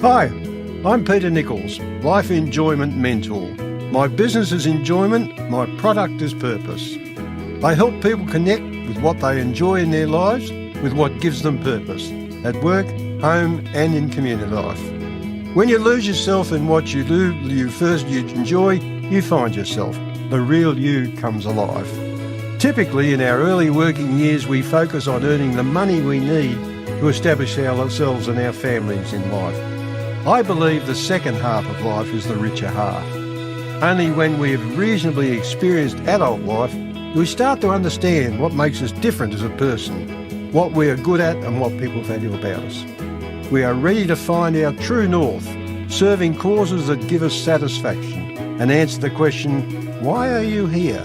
Hi, I'm Peter Nichols, Life Enjoyment Mentor. My business is enjoyment, my product is purpose. I help people connect with what they enjoy in their lives with what gives them purpose, at work, home and in community life. When you lose yourself in what you do, you enjoy, you find yourself. The real you comes alive. Typically, in our early working years, we focus on earning the money we need to establish ourselves and our families in life. I believe the second half of life is the richer half. Only when we have reasonably experienced adult life do we start to understand what makes us different as a person, what we are good at and what people value about us. We are ready to find our true north, serving causes that give us satisfaction and answer the question, why are you here?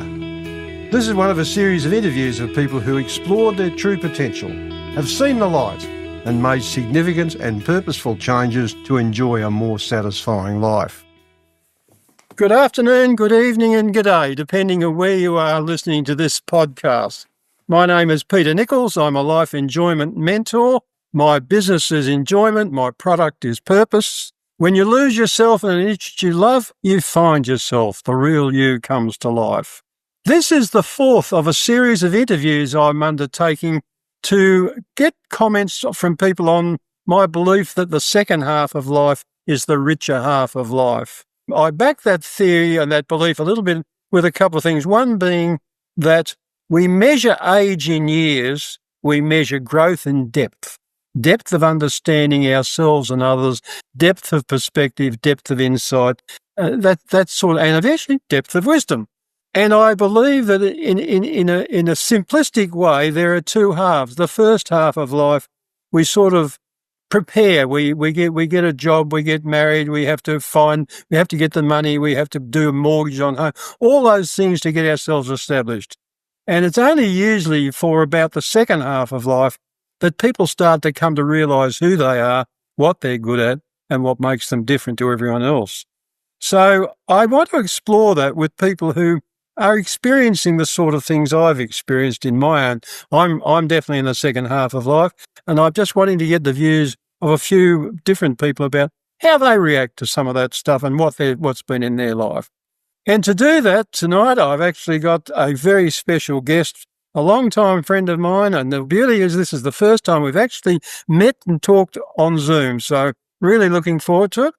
This is one of a series of interviews of people who explored their true potential, have seen the light and made significant and purposeful changes to enjoy a more satisfying life. Good afternoon, good evening and good day, depending on where you are listening to this podcast. My name is Peter Nichols. I'm a life enjoyment mentor. My business is enjoyment. My product is purpose. When you lose yourself in an niche you love, you find yourself. The real you comes to life. This is the fourth of a series of interviews I'm undertaking to get comments from people on my belief that the second half of life is the richer half of life. I back that theory and that belief a little bit with a couple of things. One being that we measure age in years, we measure growth in depth. Depth of understanding ourselves and others, depth of perspective, depth of insight, and eventually depth of wisdom. And I believe that in a simplistic way, there are two halves. The first half of life, we sort of prepare. We get a job, we get married, we have to get the money, we have to do a mortgage on home, all those things to get ourselves established. And it's only usually for about the second half of life that people start to come to realise who they are, what they're good at, and what makes them different to everyone else. So I want to explore that with people who are experiencing the sort of things I've experienced in my own. I'm definitely in the second half of life, and I'm just wanting to get the views of a few different people about how they react to some of that stuff and what's been in their life. And to do that tonight, I've actually got a very special guest, a long-time friend of mine, and the beauty is this is the first time we've actually met and talked on Zoom, so really looking forward to it.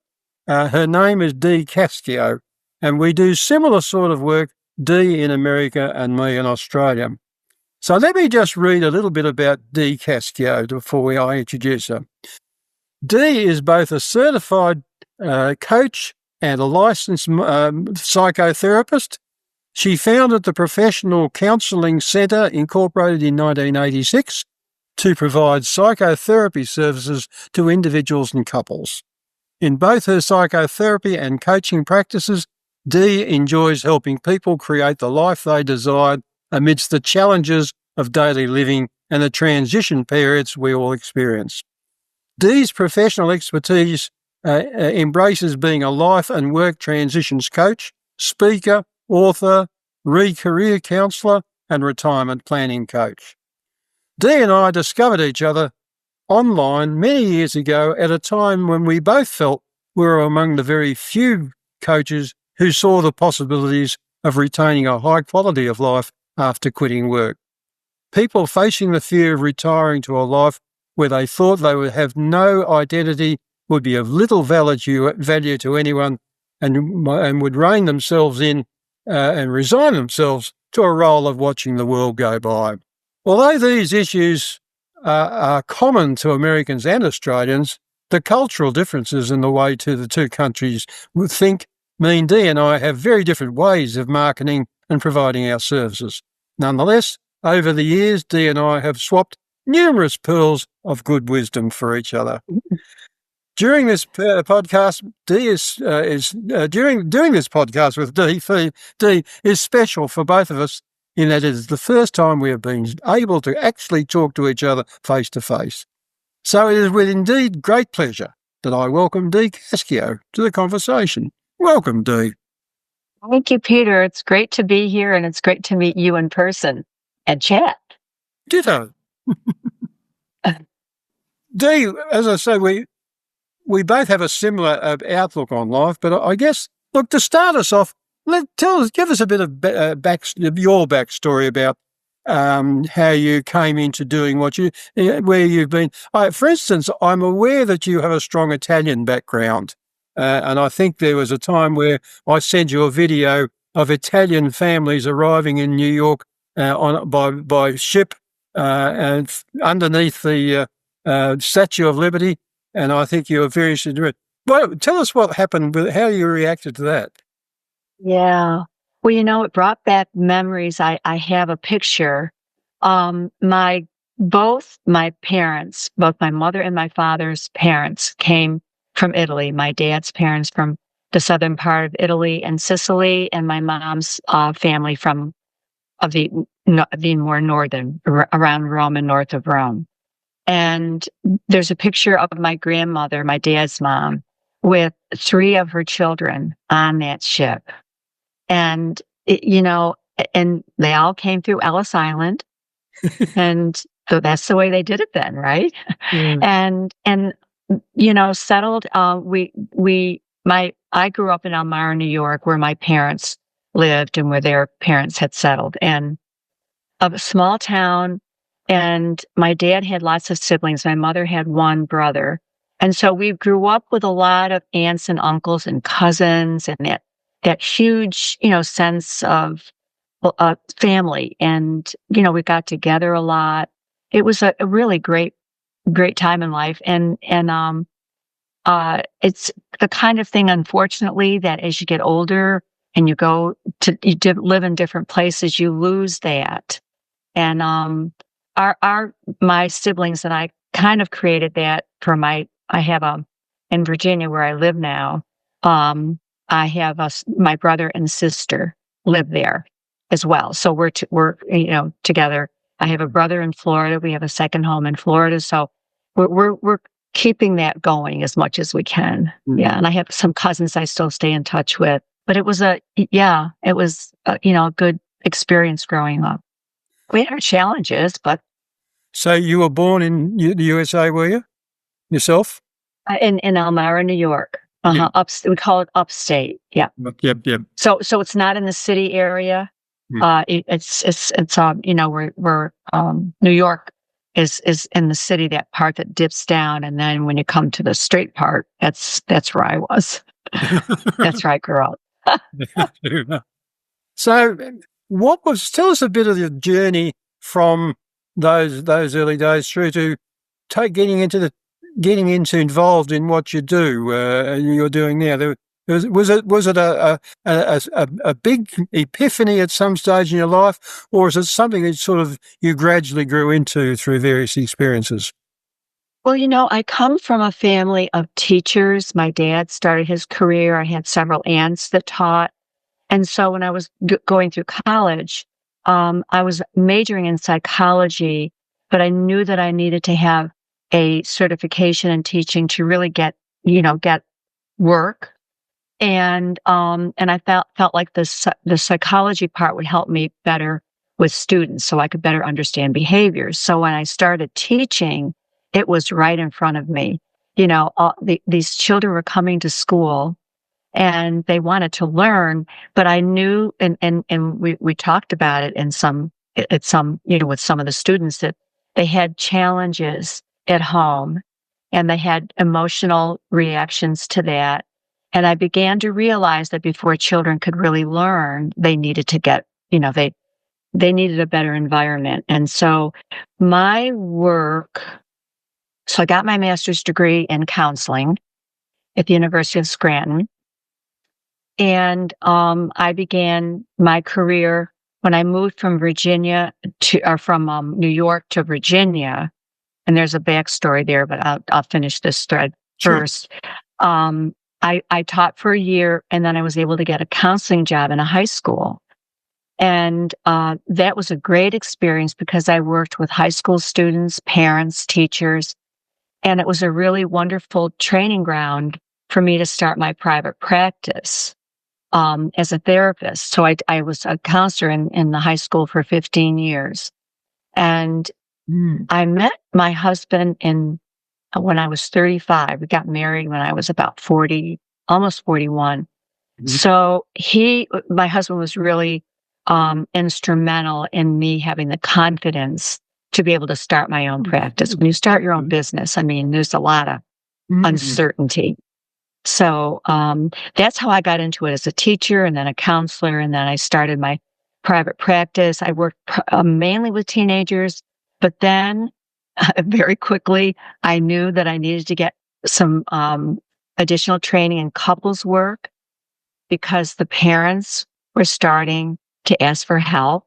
Her name is Dee Cascio, and we do similar sort of work, Dee in America and me in Australia. So let me just read a little bit about Dee Cascio before I introduce her. Dee is both a certified coach and a licensed psychotherapist. She founded the Professional Counselling Centre, incorporated in 1986, to provide psychotherapy services to individuals and couples. In both her psychotherapy and coaching practices, Dee enjoys helping people create the life they desire amidst the challenges of daily living and the transition periods we all experience. Dee's professional expertise embraces being a life and work transitions coach, speaker, author, career counsellor and retirement planning coach. Dee and I discovered each other online many years ago at a time when we both felt we were among the very few coaches who saw the possibilities of retaining a high quality of life after quitting work. People facing the fear of retiring to a life where they thought they would have no identity, would be of little value to anyone, and would rein themselves in and resign themselves to a role of watching the world go by. Although these issues are common to Americans and Australians, the cultural differences in the way the two countries think mean Dee and I have very different ways of marketing and providing our services. Nonetheless, over the years, Dee and I have swapped numerous pearls of good wisdom for each other. During this podcast, doing this podcast with Dee is special for both of us in that it is the first time we have been able to actually talk to each other face to face. So it is with indeed great pleasure that I welcome Dee Cascio to the conversation. Welcome, Dee. Thank you, Peter. It's great to be here, and it's great to meet you in person and chat. Ditto. Dee, as I say, we both have a similar outlook on life, but I guess, look, to start us off, give us a bit of your backstory about how you came into doing where you've been. For instance, I'm aware that you have a strong Italian background, and I think there was a time where I sent you a video of Italian families arriving in New York by ship and underneath the Statue of Liberty, and I think you were very interested in it. Well, tell us what happened, how you reacted to that. Yeah. Well, it brought back memories. I have a picture. Both my parents, both my mother and my father's parents came from Italy. My dad's parents from the southern part of Italy and Sicily, and my mom's family from the more northern, around Rome and north of Rome. And there's a picture of my grandmother, my dad's mom, with 3 of her children on that ship. And, and they all came through Ellis Island. And so that's the way they did it then, right? Mm. And settled. I grew up in Elmira, New York, where my parents lived and where their parents had settled, and of a small town. And my dad had lots of siblings. My mother had 1 brother. And so we grew up with a lot of aunts and uncles and cousins, and that huge, sense of family. And, we got together a lot. It was a really great time in life. And it's the kind of thing, unfortunately, that as you get older and you live in different places, you lose that. And my siblings and I kind of created that for I have in Virginia where I live now. I have my brother and sister live there as well. So we're together. I have a brother in Florida. We have a second home in Florida. So we're keeping that going as much as we can. Mm-hmm. Yeah. And I have some cousins I still stay in touch with, but it was a good experience growing up. We had our challenges, but. So you were born in the USA, were you? Yourself? In Elmira, New York. Uh-huh. Yeah. We call it upstate. Yeah. Yep. So it's not in the city area. It's where New York is in the city, that part that dips down, and then when you come to the straight part, that's where I was. That's where I grew up. So, tell us a bit of your journey from those early days through to getting involved in what you do. You're doing now. Was it a big epiphany at some stage in your life, or is it something that sort of you gradually grew into through various experiences? Well, I come from a family of teachers. My dad started his career. I had several aunts that taught. And so when I was going through college, I was majoring in psychology, but I knew that I needed to have a certification in teaching to really get work. And I felt like the psychology part would help me better with students, so I could better understand behaviors. So when I started teaching, it was right in front of me. These children were coming to school and they wanted to learn, but I knew, and we talked about it with some of the students, that they had challenges at home and they had emotional reactions to that. And I began to realize that before children could really learn, they needed to get, they needed a better environment. And so my work, so I got my master's degree in counseling at the University of Scranton. And I began my career when I moved from New York to Virginia. And there's a backstory there, but I'll finish this thread first. I taught for a year, and then I was able to get a counseling job in a high school. And that was a great experience because I worked with high school students, parents, teachers, and it was a really wonderful training ground for me to start my private practice as a therapist. So I was a counselor in the high school for 15 years. And I met my husband in when I was 35. We got married when I was about 40, almost 41. So my husband was really instrumental in me having the confidence to be able to start my own practice. When you start your own business, I mean, there's a lot of uncertainty. So that's how I got into it as a teacher and then a counselor. And then I started my private practice. I worked mainly with teenagers, but then very quickly, I knew that I needed to get some additional training in couples work because the parents were starting to ask for help.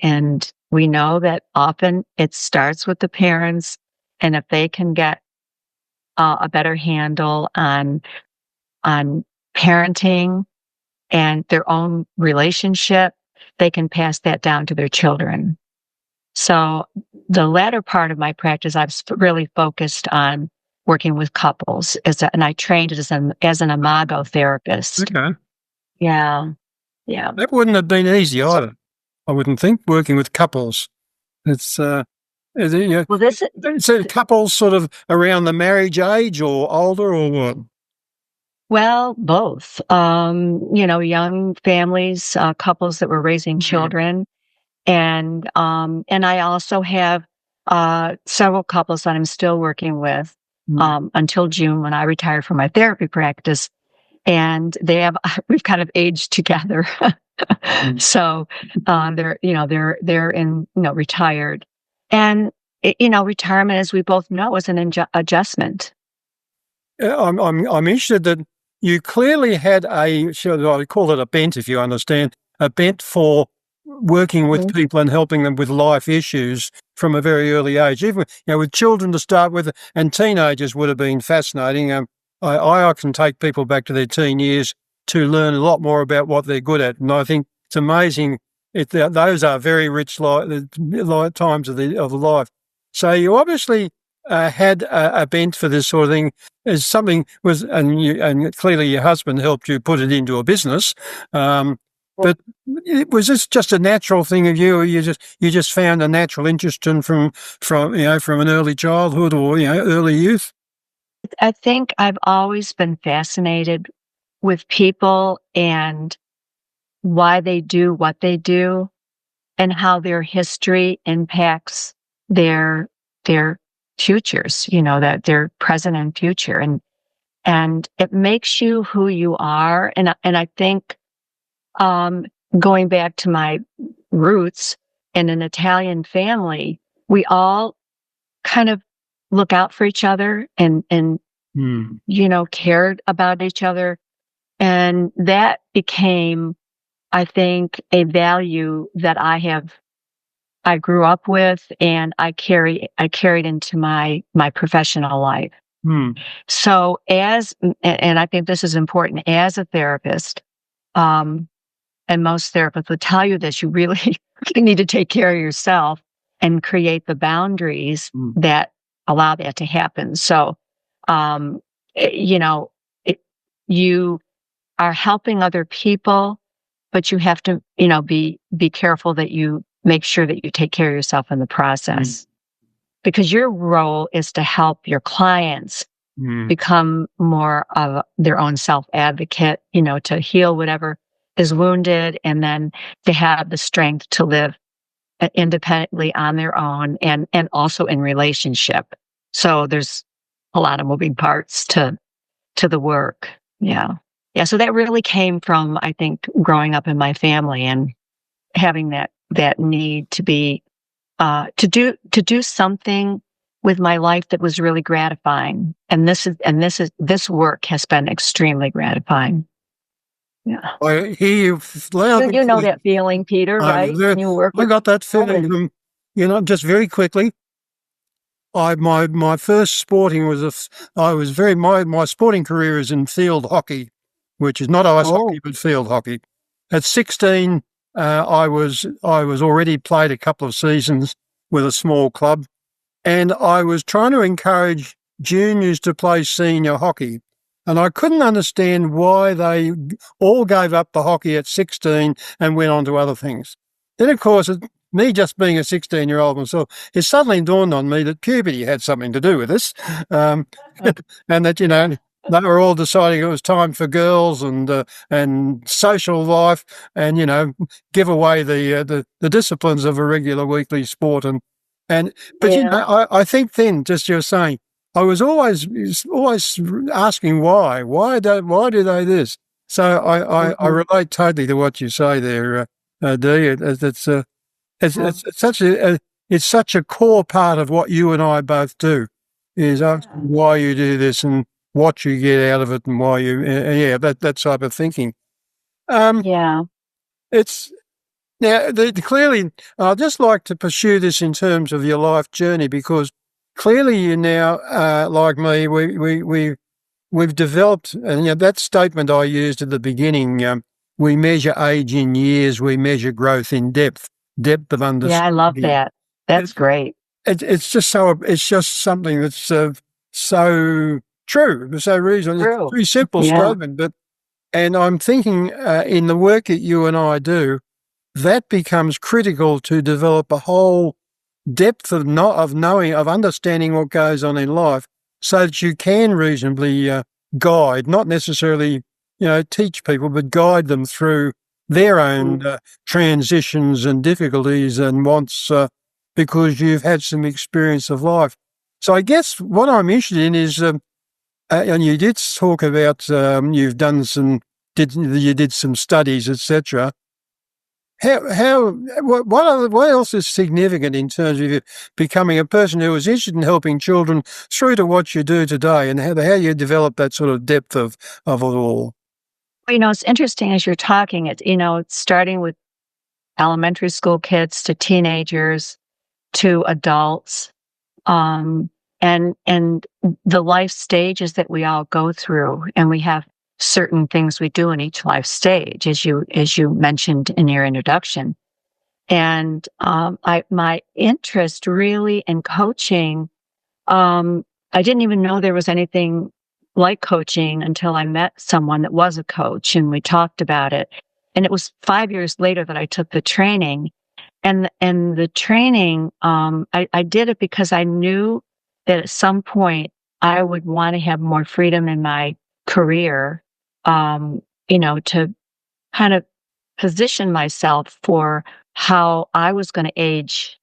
And we know that often it starts with the parents. And if they can get a better handle on parenting and their own relationship, they can pass that down to their children. So the latter part of my practice, I've really focused on working with couples and I trained as an imago therapist. Okay. Yeah. Yeah. That wouldn't have been easy either, I wouldn't think, working with couples. It's, Well, so couples sort of around the marriage age or older or what? well, both. Young families, couples that were raising children. And I also have several couples that I'm still working with until June when I retire from my therapy practice. And we've kind of aged together. So they're in retired, and retirement, as we both know, is an adjustment. I'm interested that you clearly had I call it a bent, if you understand, a bent for working with people and helping them with life issues from a very early age. Even with children to start with, and teenagers would have been fascinating. I often take people back to their teen years to learn a lot more about what they're good at, and I think it's amazing. Those are very rich times of the life. So you obviously had a bent for this sort of thing. As something was, and clearly your husband helped you put it into a business. But was this just a natural thing of you, or you just found a natural interest in from an early childhood or early youth? I think I've always been fascinated with people and why they do what they do and how their history impacts their futures, that their present and future. And it makes you who you are. And I think going back to my roots in an Italian family, we all kind of look out for each other and cared about each other. And that became, I think, a value that I grew up with and I carried into my professional life. So and I think this is important as a therapist, and most therapists would tell you this, you really need to take care of yourself and create the boundaries that allow that to happen. So, you are helping other people, but you have to, be careful that you make sure that you take care of yourself in the process. Because your role is to help your clients become more of their own self-advocate, to heal whatever is wounded, and then to have the strength to live independently on their own and also in relationship. So there's a lot of moving parts to the work. Yeah. Yeah. So that really came from, I think, growing up in my family and having that need to be, to do something with my life that was really gratifying. And this work has been extremely gratifying. Yeah. I hear you loud. You know that feeling, Peter, right? You work I got that feeling from, just very quickly. My first sporting was my sporting career is in field hockey, which is not ice hockey but field hockey. At 16, I was already played a couple of seasons with a small club, and I was trying to encourage juniors to play senior hockey. And I couldn't understand why they all gave up the hockey at 16 and went on to other things. Then, of course, me just being a 16-year-old myself, it suddenly dawned on me that puberty had something to do with this, um, and that they were all deciding it was time for girls and social life, and give away the disciplines of a regular weekly sport and but Yeah. I think then just you're saying I was always asking why do they this. So I Mhm. relate totally to what you say there, Dee. Yeah. It's such a core part of what you and I both do, is asking Yeah. why you do this and what you get out of it and why you that type of thinking. Um, Yeah. it's now clearly I'd just like to pursue this in terms of your life journey because clearly you now like me we've developed, and that statement I used at the beginning, we measure age in years, we measure growth in depth of Yeah, I love understanding. that. That's It, great. it's just something that's so true, so reasonable. It's a True. very simple Yeah. statement, and I'm thinking in the work that you and I do, that becomes critical to develop a whole depth of knowing, of understanding what goes on in life, so that you can reasonably guide, not necessarily teach people, but guide them through their own Mm. transitions and difficulties and wants, because you've had some experience of life. So I guess what I'm interested in is, and you did talk about you've done you did some studies, etc. What else is significant in terms of you becoming a person who is interested in helping children through to what you do today, and how you develop that sort of depth of it all? Well, it's interesting as you're talking, it's starting with elementary school kids to teenagers to adults, um, and the life stages that we all go through, and we have certain things we do in each life stage, as you mentioned in your introduction. And I my interest really in coaching, I didn't even know there was anything like coaching until I met someone that was a coach, and we talked about it. And it was 5 years later that I took the training, and the training, I did it because I knew that at some point I would want to have more freedom in my career, to kind of position myself for how I was going to age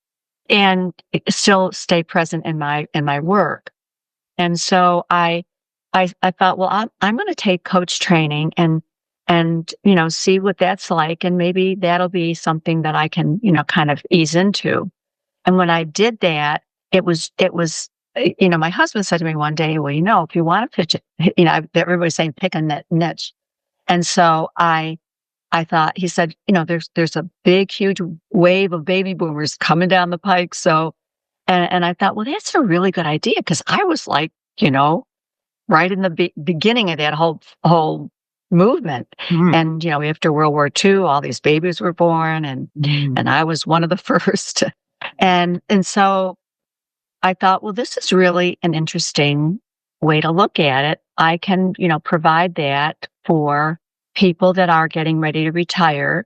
and still stay present in my work. And so I thought, well, I'm going to take coach training and see what that's like, and maybe that'll be something that I can kind of ease into. And when I did that, it was my husband said to me one day, well, if you want to pitch it, everybody's saying pick a niche, and so I thought, he said, there's a big, huge wave of baby boomers coming down the pike. So, and I thought, well, that's a really good idea. Cause I was like, you know, right in the beginning of that whole movement. Mm, And, after World War II, all these babies were born, and mm, I was one of the first. And so I thought, well, this is really an interesting way to look at it. I can, provide that for people that are getting ready to retire,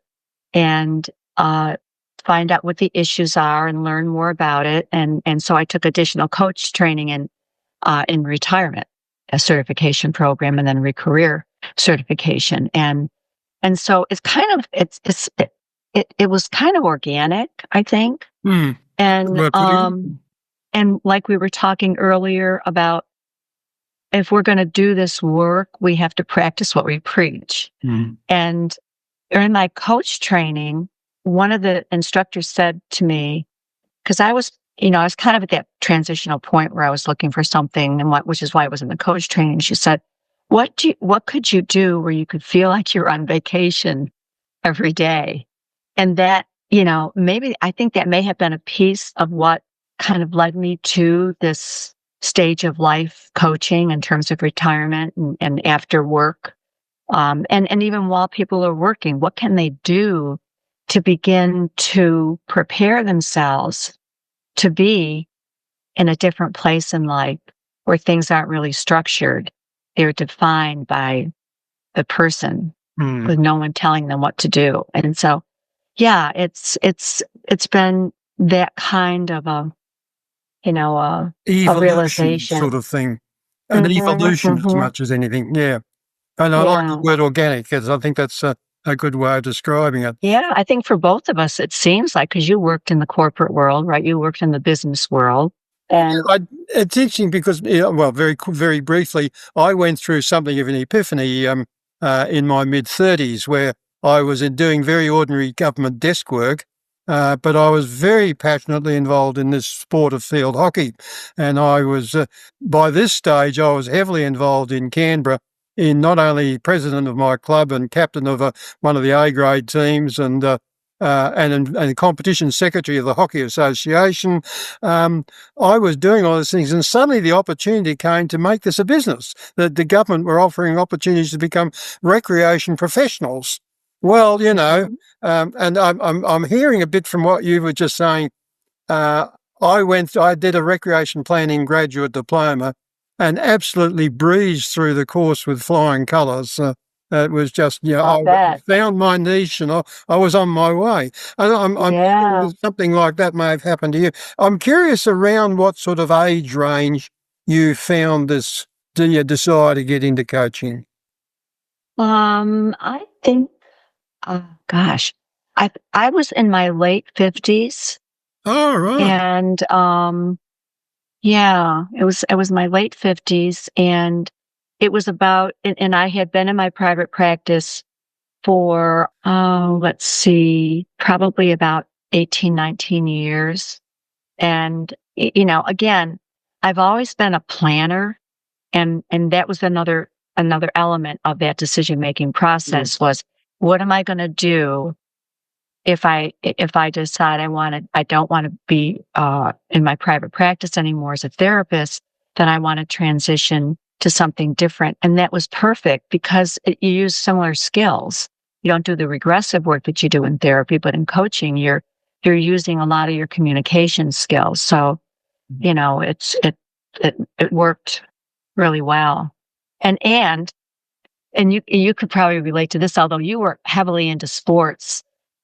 and find out what the issues are and learn more about it. And so I took additional coach training in retirement, a certification program, and then recareer certification. And so it was kind of organic, I think. mm. And Well, put it- and like we were talking earlier about, if we're going to do this work, we have to practice what we preach. mm, And during my coach training, one of the instructors said to me, because I was kind of at that transitional point where I was looking for something, which is why I was in the coach training. She said, what could you do where you could feel like you're on vacation every day? And that, maybe I think that may have been a piece of what kind of led me to this stage of life coaching in terms of retirement and after work. And even while people are working, what can they do to begin to prepare themselves to be in a different place in life where things aren't really structured? They're defined by the person mm. with no one telling them what to do. And so, yeah, it's it's been that kind of a, a Evolution realization. sort of thing. An evolution as much as anything, yeah. And I like the Yeah. word organic, because I think that's a good way of describing it. Yeah, I think for both of us, it seems like, because you worked in the corporate world, right? You worked in the business world. And It's interesting because, well, very briefly, I went through something of an epiphany in my mid-30s, where I was doing very ordinary government desk work, but I was very passionately involved in this sport of field hockey. And I was, by this stage, I was heavily involved in Canberra, in not only president of my club and captain of one of the A-grade teams, and competition secretary of the Hockey Association. I was doing all those things, and suddenly the opportunity came to make this a business. That the government were offering opportunities to become recreation professionals. Well, and I'm hearing a bit from what you were just saying. I did a recreation planning graduate diploma, and absolutely breezed through the course with flying colours. It was just, I found my niche, and I was on my way. And I'm yeah. something like that may have happened to you. I'm curious around what sort of age range you found this, do you desire to get into coaching? I think, gosh, I was in my late 50s, Oh, right. and yeah, it was my late 50s, and it was about, and I had been in my private practice for, let's see, probably about 18, 19 years. And, again, I've always been a planner, and that was another element of that decision-making process was, what am I going to do if I decide I don't want to be in my private practice anymore as a therapist, then I want to transition to something different. And that was perfect because you use similar skills. You don't do the regressive work that you do in therapy, but in coaching, you're using a lot of your communication skills. So, it worked really well. And you could probably relate to this, although you were heavily into sports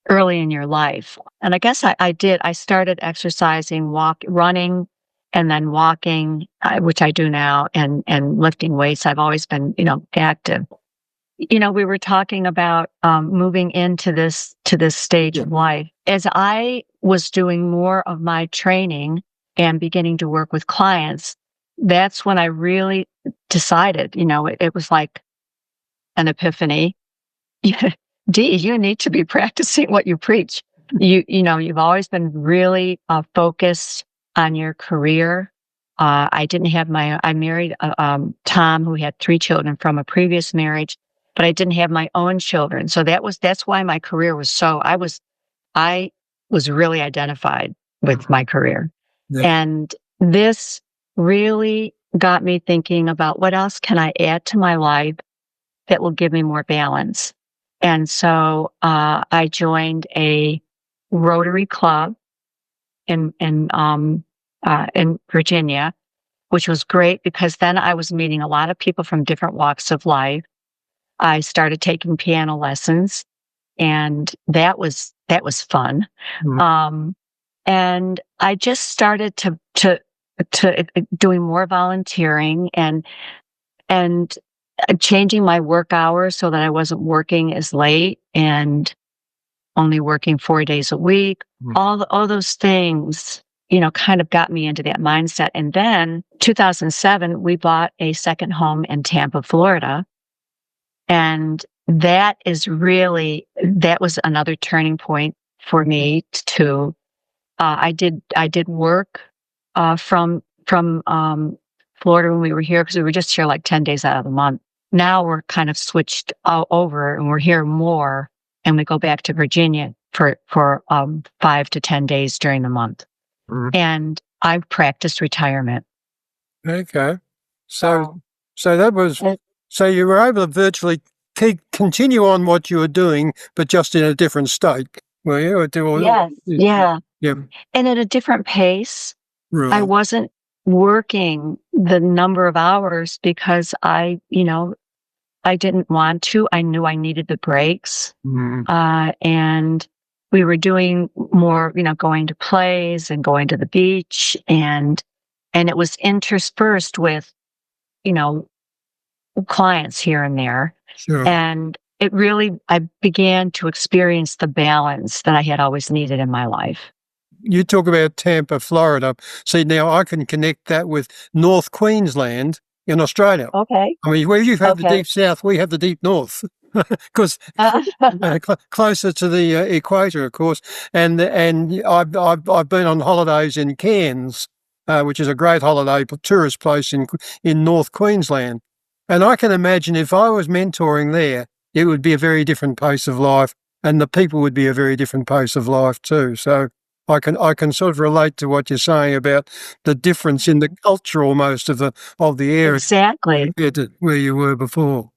early in your life. And I guess I did. I started exercising, running, and then walking, which I do now, and lifting weights. I've always been, active. We were talking about moving into this stage of life. As I was doing more of my training and beginning to work with clients, that's when I really decided, it was like an epiphany. Dee, you need to be practicing what you preach. You've always been really focused on your career. I married Tom, who had 3 children from a previous marriage, but I didn't have my own children. So that's why my career was I was really identified with my career. Yeah. And this really got me thinking about what else can I add to my life that will give me more balance. And so I joined a Rotary Club in Virginia, which was great because then I was meeting a lot of people from different walks of life. I started taking piano lessons, and that was fun. And I just started to doing more volunteering and changing my work hours so that I wasn't working as late and only working 4 days a week. All those things, kind of got me into that mindset. And then 2007, we bought a second home in Tampa, Florida. And that was another turning point for me to, I did work, from Florida when we were here, because we were just here like 10 days out of the month. Now we're kind of switched over, and we're here more, and we go back to Virginia for 5 to 10 days during the month. And I've practiced retirement. Okay. So that was, so you were able to virtually continue on what you were doing, but just in a different state, were you? Yes. Yeah. Yeah. And at a different pace. Right. I wasn't working the number of hours because I didn't want to. I knew I needed the breaks. And we were doing more, going to plays and going to the beach, and it was interspersed with, you know, clients here and there. Sure. And I began to experience the balance that I had always needed in my life. You talk about Tampa, Florida. See, now I can connect that with North Queensland in Australia. Okay. I mean, where you have the Okay. deep south, we have the deep north, because closer to the equator, of course. And I've been on holidays in Cairns, which is a great holiday tourist place in North Queensland. And I can imagine if I was mentoring there, it would be a very different pace of life, and the people would be a very different pace of life too. So I can sort of relate to what you're saying about the difference in the culture almost of the area Exactly. compared to where you were before.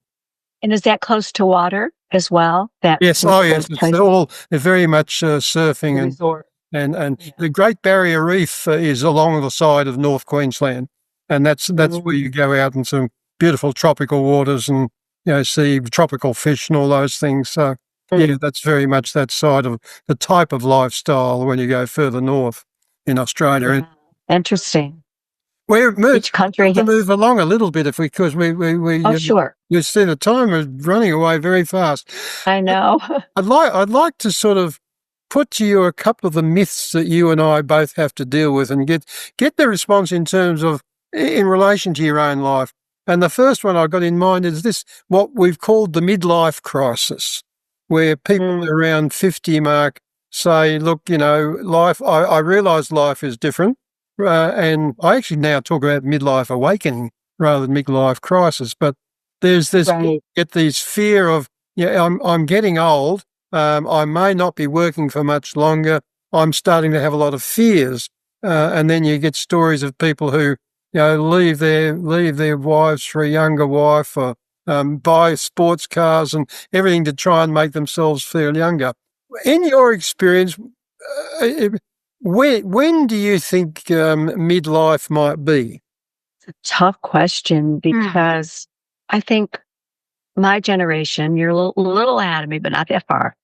And is that close to water as well? Yes, oh yes, they're very much surfing resort. and Yeah. the Great Barrier Reef is along the side of North Queensland, and that's where you go out in some beautiful tropical waters and see tropical fish and all those things. So yeah, that's very much that side of the type of lifestyle when you go further north in Australia. Yeah. Interesting. We're Each country to has. move along a little bit because Oh, sure. you see the time is running away very fast. I know. I'd like to sort of put to you a couple of the myths that you and I both have to deal with and get the response in terms of in relation to your own life. And the first one I've got in mind is this, what we've called the midlife crisis, where people around 50 mark say, look, life, I realise life is different. And I actually now talk about midlife awakening rather than midlife crisis. But there's this, Right. get these fear of, I'm getting old. I may not be working for much longer. I'm starting to have a lot of fears. And then you get stories of people who, leave their wives for a younger wife or buy sports cars and everything to try and make themselves feel younger. In your experience, when do you think midlife might be? It's a tough question because I think my generation, you're a little ahead of me, but not that far,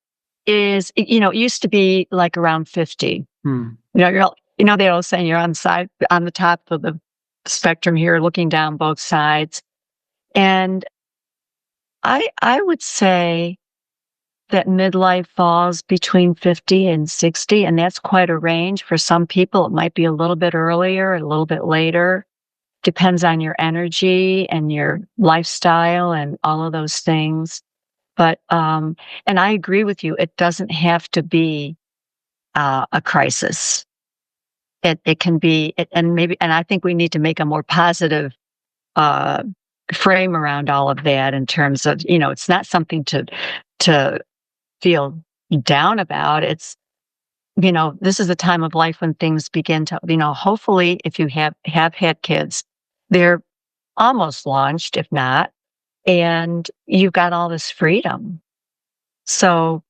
it used to be like around 50. They always saying you're on the top of the spectrum here, looking down both sides. And I would say that midlife falls between 50 and 60, and that's quite a range. For some people, it might be a little bit earlier, a little bit later. Depends on your energy and your lifestyle and all of those things. But, and I agree with you, it doesn't have to be a crisis. It can be, and I think we need to make a more positive uh, frame around all of that in terms of, it's not something to feel down about. It's, this is a time of life when things begin to, hopefully if you have had kids, they're almost launched, if not, and you've got all this freedom. So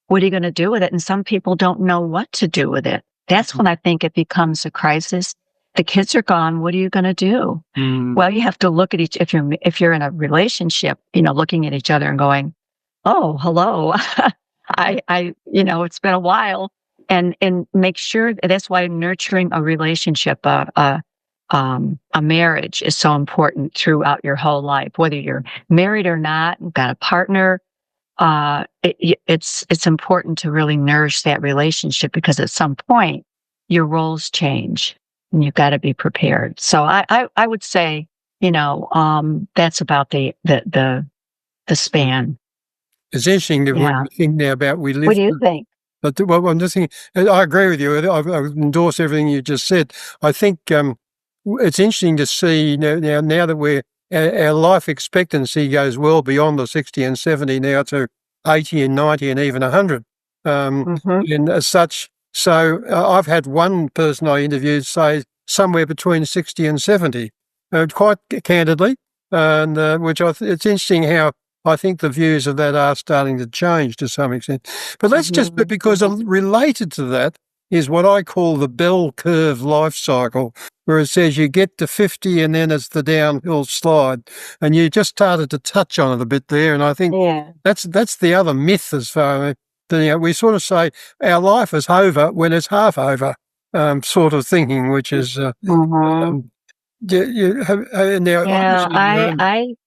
what are you going to do with it? And some people don't know what to do with it. That's when I think it becomes a crisis. The kids are gone. What are you going to do? Well, you have to look at if you're in a relationship, looking at each other and going, oh, hello. It's been a while, and make sure that's why nurturing a relationship, a marriage is so important throughout your whole life, whether you're married or not, got a partner. It's important to really nourish that relationship because at some point your roles change and you've got to be prepared. So I would say, that's about the span. It's interesting that when we think now about we live. What do you think? But I'm just thinking, I agree with you. I endorse everything you just said. I think it's interesting to see now that our life expectancy goes well beyond the 60 and 70 now to 80 and 90 and even 100. And as such, so I've had one person I interviewed say somewhere between 60 and 70, quite candidly, and it's interesting how I think the views of that are starting to change to some extent. But let's because related to that is what I call the bell curve life cycle, where it says you get to 50 and then it's the downhill slide. And you just started to touch on it a bit there. And I think that's the other myth as far as we sort of say our life is over when it's half over, sort of thinking, which is you have now. Yeah, Obviously,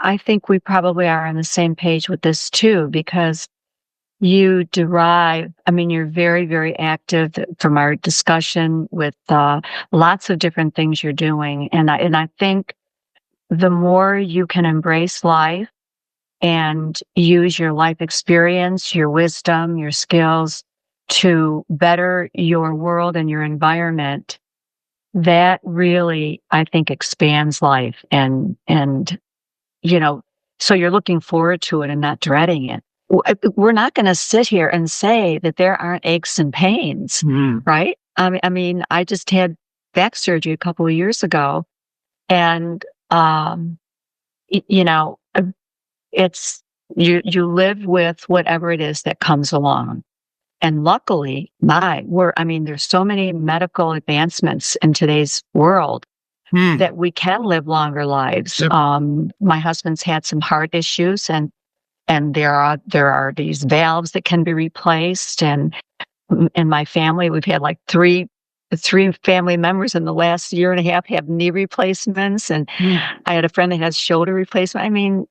I think we probably are on the same page with this too, because you derive, I mean, you're very, very active from our discussion with lots of different things you're doing. And I think the more you can embrace life and use your life experience, your wisdom, your skills to better your world and your environment, that really, I think, expands life and so you're looking forward to it and not dreading it. We're not going to sit here and say that there aren't aches and pains, right? I mean, I just had back surgery a couple of years ago, and it's you live with whatever it is that comes along. And luckily, there's so many medical advancements in today's world that we can live longer lives. Yep. My husband's had some heart issues, and there are these valves that can be replaced. And in my family, we've had like three family members in the last year and a half have knee replacements, and I had a friend that has shoulder replacement. I mean,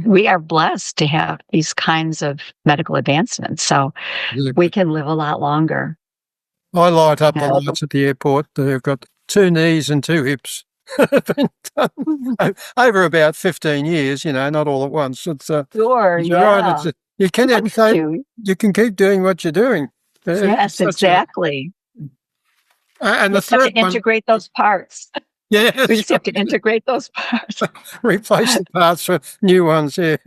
we are blessed to have these kinds of medical advancements, so we can live a lot longer. I light up the lights at the airport. They've got 2 knees and 2 hips. Been done over about 15 years, not all at once. It's Sure, you're yeah. right. You can keep doing what you're doing. Yes, exactly. And the We just have third to integrate those parts. yeah, We just have to integrate those parts. replace the parts for new ones. Yeah,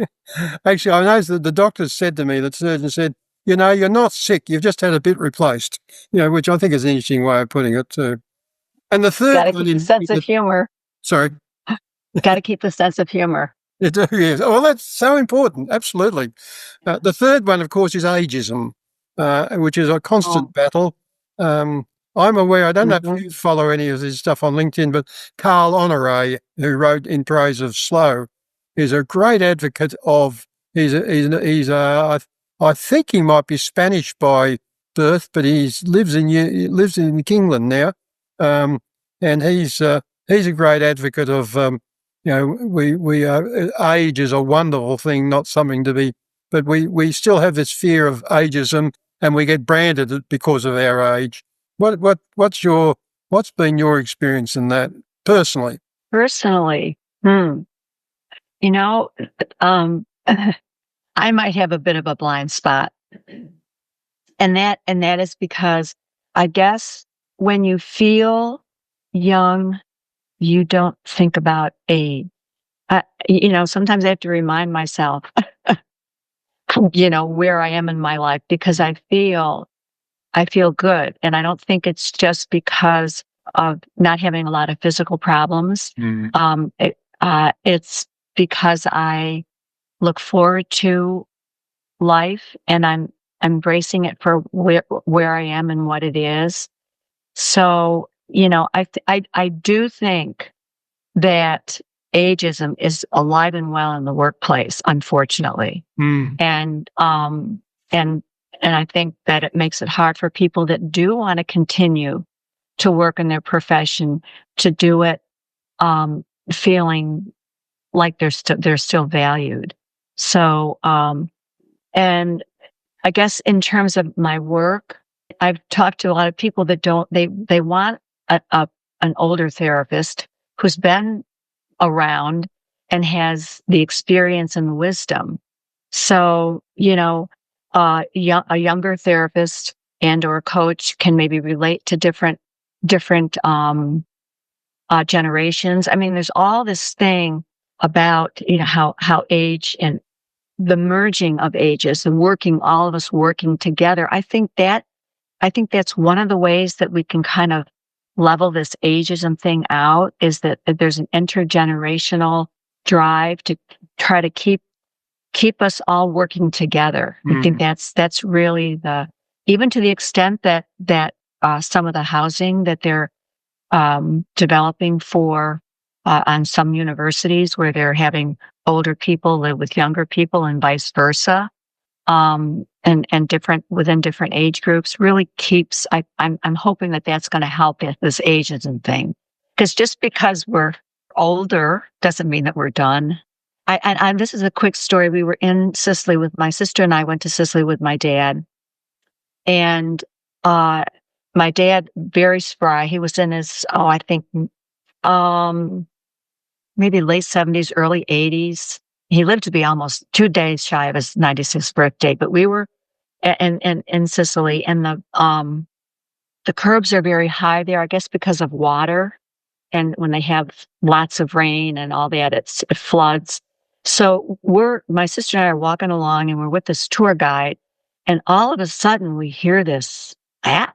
actually, I know that the doctors said to me, the surgeon said, you're not sick. You've just had a bit replaced. Which I think is an interesting way of putting it too. And the Got third to keep the sense of humor. Sorry. Got to keep the sense of humor. You do, yes. Well, that's so important. Absolutely. The third one, of course, is ageism, which is a constant battle. I'm aware, I don't know if you follow any of his stuff on LinkedIn, but Carl Honore, who wrote In Praise of Slow, is a great advocate of, I think he might be Spanish by birth, but he lives in England now. And he's a great advocate of, age is a wonderful thing, not something to be, but we still have this fear of ageism, and we get branded because of our age. What's been your experience in that personally? Personally, I might have a bit of a blind spot, and that is because I guess when you feel young, you don't think about age. Sometimes I have to remind myself, where I am in my life, because I feel good. And I don't think it's just because of not having a lot of physical problems. It's because I look forward to life, and I'm embracing it for where I am and what it is. So, I do think that ageism is alive and well in the workplace, unfortunately. And I think that it makes it hard for people that do want to continue to work in their profession to do it, feeling like they're still valued. So, and I guess in terms of my work, I've talked to a lot of people that they want an older therapist who's been around and has the experience and the wisdom. So, a younger therapist and or coach can maybe relate to different generations. I mean, there's all this thing about, how age and the merging of ages and all of us working together. I think that's one of the ways that we can kind of level this ageism thing out, is that there's an intergenerational drive to try to keep us all working together. I think that's really even to the extent that some of the housing that they're developing for on some universities, where they're having older people live with younger people and vice versa. and different within different age groups really keeps. I'm hoping that that's going to help at this ageism thing, because just because we're older doesn't mean that we're done. This is a quick story. We were in Sicily with my sister, and I went to Sicily with my dad, and uh, my dad, very spry. He was in his, I think, um, maybe late 70s, early 80s. He lived to be almost 2 days shy of his 96th birthday. But we were in Sicily, and the curbs are very high there, I guess because of water. And when they have lots of rain and all that, it floods. So my sister and I are walking along, and we're with this tour guide, and all of a sudden we hear this, ah,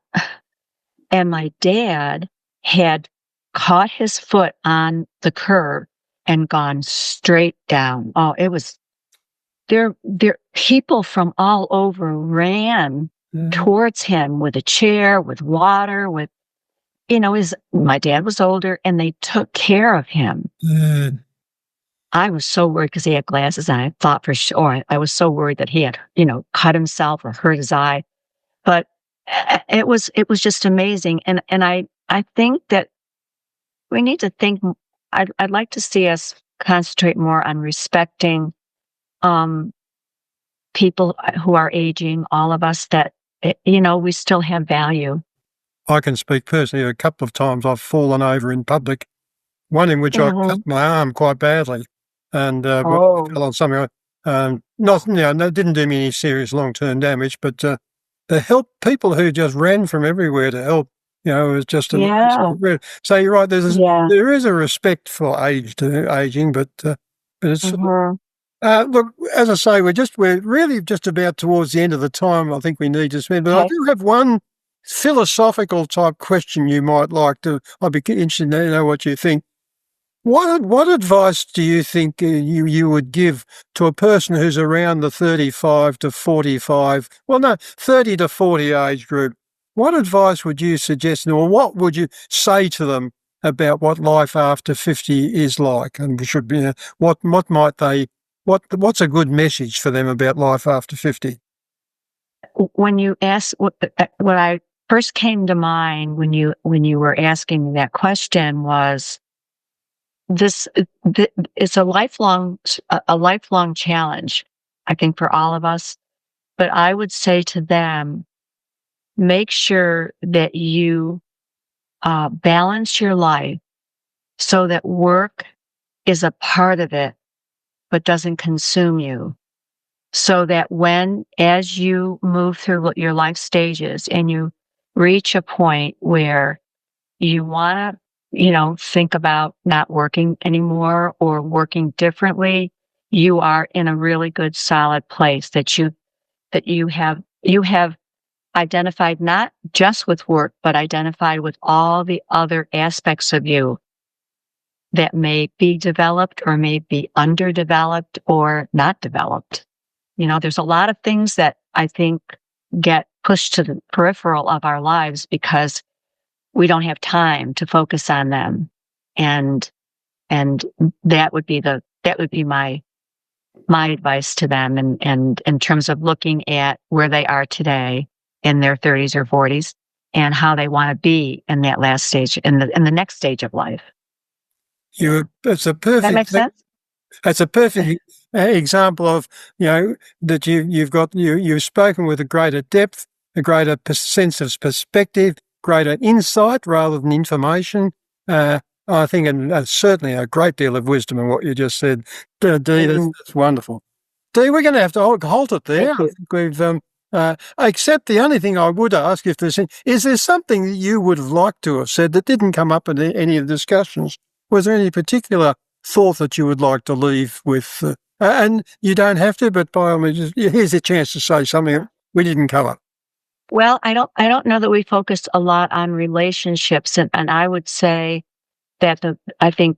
and my dad had caught his foot on the curb and gone straight down. Oh, it was there. People from all over ran towards him with a chair, with water, with, my dad was older, and they took care of him. I was so worried because he had glasses, and I thought for sure, I was so worried that he had, cut himself or hurt his eye. But it was just amazing. And I think that we need to think, I'd like to see us concentrate more on respecting people who are aging, all of us, that, we still have value. I can speak personally. A couple of times I've fallen over in public, one in which I cut my arm quite badly, and fell on something. That didn't do me any serious long-term damage, but to help people who just ran from everywhere to help, it was just So you're right. There is a respect for aging, but it's. Look, as I say, we're really just about towards the end of the time I think we need to spend. But I do have one philosophical type question you might like to. I'd be interested to know what you think. What advice do you think you would give to a person who's around the 35 to 45, 30 to 40 age group? What advice would you suggest, or what would you say to them about what life after 50 is like, and should be? What's a good message for them about life after 50? When you ask, what I first came to mind when you were asking that question was, it's a lifelong challenge, I think, for all of us. But I would say to them, make sure that you balance your life so that work is a part of it, but doesn't consume you. So that as you move through your life stages and you reach a point where you want to, think about not working anymore or working differently, you are in a really good, solid place that you have identified, not just with work, but identified with all the other aspects of you that may be developed or may be underdeveloped or not developed. There's a lot of things that I think get pushed to the peripheral of our lives because we don't have time to focus on them. And that would be my advice to them, and in terms of looking at where they are today in their 30s or 40s and how they want to be in that last stage, in the next stage of life. It's a perfect. That makes sense? That's a perfect example of, that you've spoken with a greater depth, a greater sense of perspective, greater insight rather than information. I think, and certainly a great deal of wisdom in what you just said. Dee, that's wonderful. Dee, we're going to have to halt it there. I think we've, except the only thing I would ask, is there something that you would have liked to have said that didn't come up in any of the discussions? Was there any particular thought that you would like to leave with? And you don't have to, but by all means, here's a chance to say something we didn't cover. Well, I don't know that we focused a lot on relationships, and I would say that I think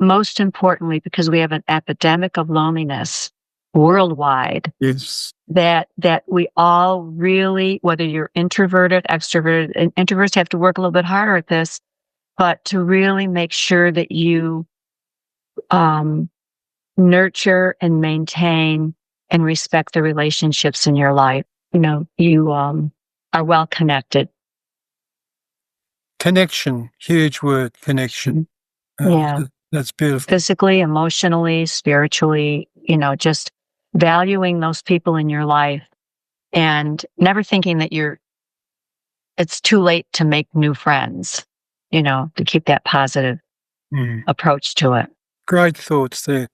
most importantly, because we have an epidemic of loneliness worldwide, yes, that we all really, whether you're introverted, extroverted, and introverts have to work a little bit harder at this, but to really make sure that you nurture and maintain and respect the relationships in your life. you are well connected. Connection, huge word, connection. Yeah. That's beautiful. Physically, emotionally, spiritually, just valuing those people in your life and never thinking that it's too late to make new friends, to keep that positive approach to it. Great thoughts there.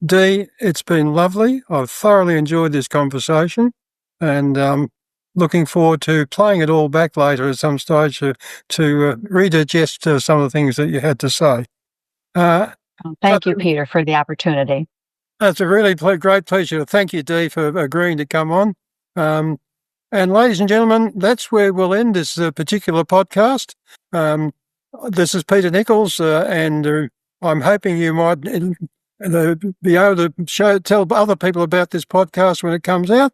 Dee, it's been lovely. I've thoroughly enjoyed this conversation and looking forward to playing it all back later at some stage to redigest some of the things that you had to say. Thank you, Peter, for the opportunity. It's a really great pleasure. Thank you, Dee, for agreeing to come on. And ladies and gentlemen, that's where we'll end this particular podcast. This is Peter Nichols, and I'm hoping you might be able to tell other people about this podcast when it comes out.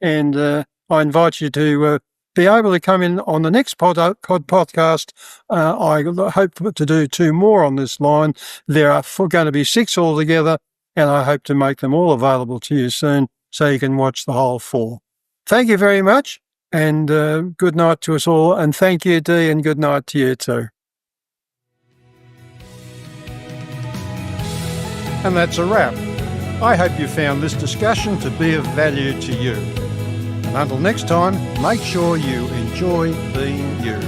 And I invite you to be able to come in on the next podcast. I hope to do 2 more on this line. There are going to be 6 altogether, and I hope to make them all available to you soon so you can watch the whole 4. Thank you very much, and good night to us all. And thank you, Dee, and good night to you too. And that's a wrap. I hope you found this discussion to be of value to you. And until next time, make sure you enjoy being you.